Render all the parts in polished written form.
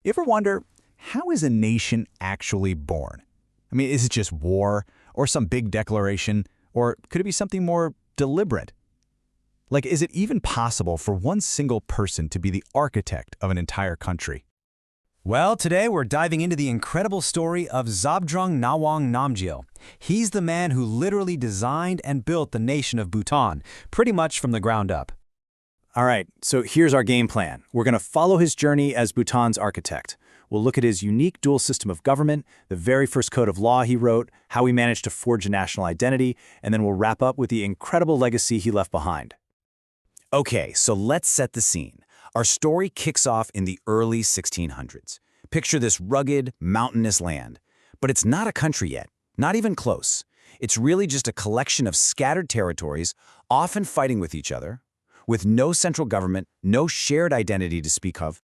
You ever wonder, how is a nation actually born? I mean, is it just war, or some big declaration, or could it be something more deliberate? Like, is it even possible for one single person to be the architect of an entire country? Well, today we're diving into the incredible story of Zhabdrung Ngawang Namgyel. He's the man who literally designed and built the nation of Bhutan, pretty much from the ground up. All right, so here's our game plan. We're going to follow his journey as Bhutan's architect. We'll look at his unique dual system of government, the very first code of law he wrote, how he managed to forge a national identity, and then we'll wrap up with the incredible legacy he left behind. Okay, so let's set the scene. Our story kicks off in the early 1600s. Picture this rugged, mountainous land. But it's not a country yet, not even close. It's really just a collection of scattered territories, often fighting with each other, with no central government, no shared identity to speak of.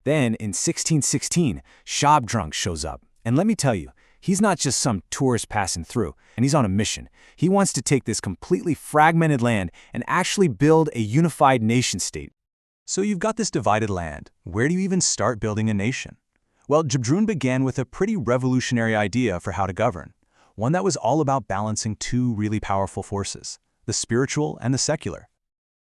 Then, in 1616, Zhabdrung shows up. And let me tell you, he's not just some tourist passing through, and he's on a mission. He wants to take this completely fragmented land and actually build a unified nation-state. So you've got this divided land. Where do you even start building a nation? Well, Zhabdrung began with a pretty revolutionary idea for how to govern, one that was all about balancing two really powerful forces, the spiritual and the secular.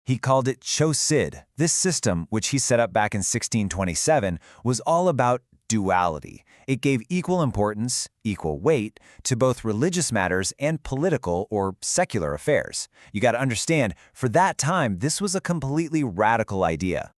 He called it Chhoe-sid. This system, which he set up back in 1627, was all about duality. It gave equal importance, equal weight, to both religious matters and political or secular affairs. You got to understand, for that time, this was a completely radical idea.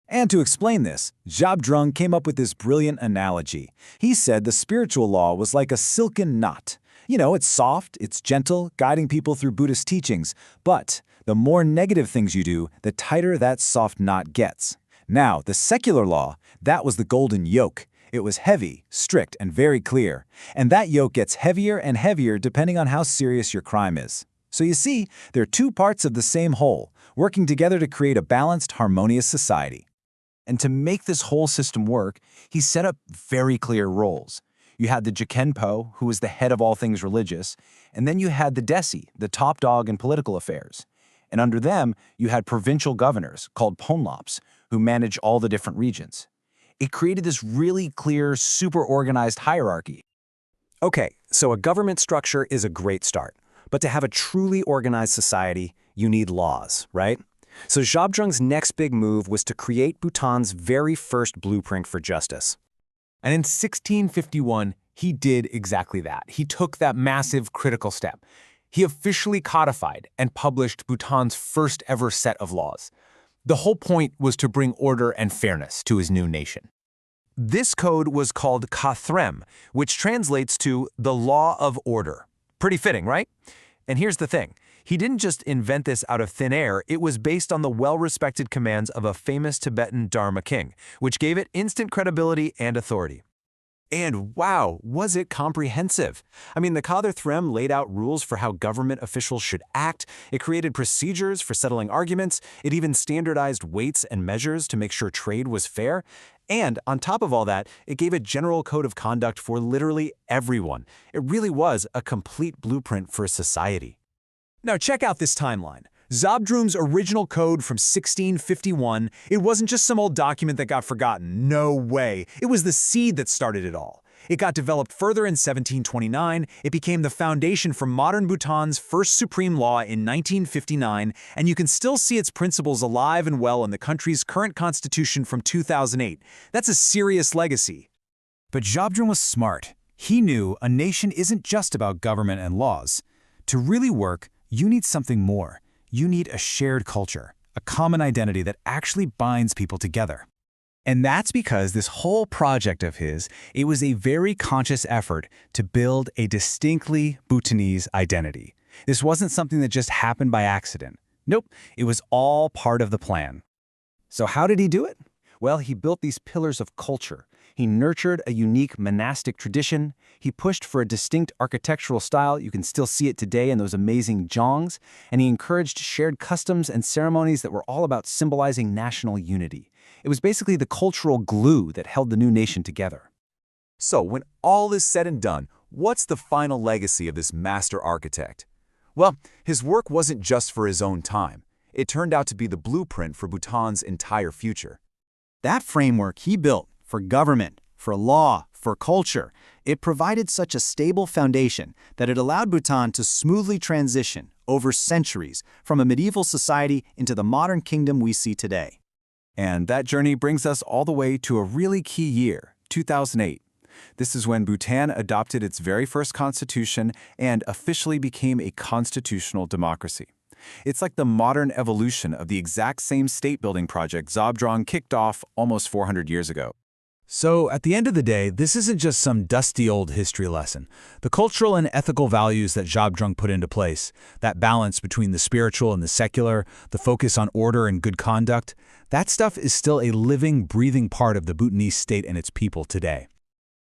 And to explain this, Zhabdrung came up with this brilliant analogy. He said the spiritual law was like a silken knot. You know, it's soft, it's gentle, guiding people through Buddhist teachings, but the more negative things you do, the tighter that soft knot gets. Now, the secular law, that was the golden yoke. It was heavy, strict, and very clear. And that yoke gets heavier and heavier depending on how serious your crime is. So you see, they're two parts of the same whole, working together to create a balanced, harmonious society. And to make this whole system work, he set up very clear roles. You had the Jekhenpo, who was the head of all things religious, and then you had the Desi, the top dog in political affairs. And under them, you had provincial governors, called ponlops, who manage all the different regions. It created this really clear, super organized hierarchy. Okay, so a government structure is a great start. But to have a truly organized society, you need laws, right? So Zhabdrung's next big move was to create Bhutan's very first blueprint for justice. And in 1651, he did exactly that. He took that massive critical step. He officially codified and published Bhutan's first ever set of laws. The whole point was to bring order and fairness to his new nation. This code was called Ka-thrim, which translates to the law of order. Pretty fitting, right? And here's the thing. He didn't just invent this out of thin air. It was based on the well-respected commands of a famous Tibetan Dharma king, which gave it instant credibility and authority. And wow, was it comprehensive! I mean, the Ka-thrim laid out rules for how government officials should act, it created procedures for settling arguments, it even standardized weights and measures to make sure trade was fair, and on top of all that, it gave a general code of conduct for literally everyone. It really was a complete blueprint for society. Now check out this timeline. Zhabdrung's original code from 1651, it wasn't just some old document that got forgotten. No way. It was the seed that started it all. It got developed further in 1729, it became the foundation for modern Bhutan's first supreme law in 1959, and you can still see its principles alive and well in the country's current constitution from 2008. That's a serious legacy. But Zhabdrung was smart. He knew a nation isn't just about government and laws. To really work, you need something more. You need a shared culture, a common identity that actually binds people together. And that's because this whole project of his, it was a very conscious effort to build a distinctly Bhutanese identity. This wasn't something that just happened by accident. Nope, it was all part of the plan. So how did he do it? Well, he built these pillars of culture. He nurtured a unique monastic tradition. He pushed for a distinct architectural style. You can still see it today in those amazing Dzongs. And he encouraged shared customs and ceremonies that were all about symbolizing national unity. It was basically the cultural glue that held the new nation together. So when all is said and done, what's the final legacy of this master architect? Well, his work wasn't just for his own time. It turned out to be the blueprint for Bhutan's entire future. That framework he built for government, for law, for culture. It provided such a stable foundation that it allowed Bhutan to smoothly transition over centuries from a medieval society into the modern kingdom we see today. And that journey brings us all the way to a really key year, 2008. This is when Bhutan adopted its very first constitution and officially became a constitutional democracy. It's like the modern evolution of the exact same state-building project Zhabdrung kicked off almost 400 years ago. So, at the end of the day, this isn't just some dusty old history lesson. The cultural and ethical values that Zhabdrung put into place, that balance between the spiritual and the secular, the focus on order and good conduct, that stuff is still a living, breathing part of the Bhutanese state and its people today.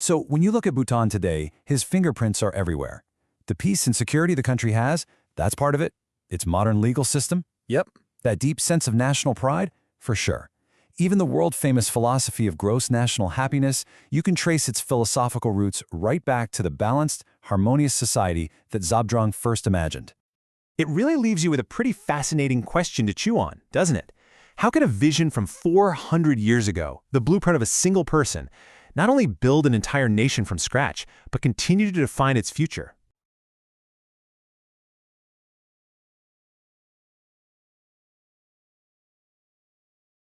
So, when you look at Bhutan today, his fingerprints are everywhere. The peace and security the country has, that's part of it. Its modern legal system? Yep. That deep sense of national pride? For sure. Even the world-famous philosophy of gross national happiness, you can trace its philosophical roots right back to the balanced, harmonious society that Zhabdrung first imagined. It really leaves you with a pretty fascinating question to chew on, doesn't it? How can a vision from 400 years ago, the blueprint of a single person, not only build an entire nation from scratch, but continue to define its future?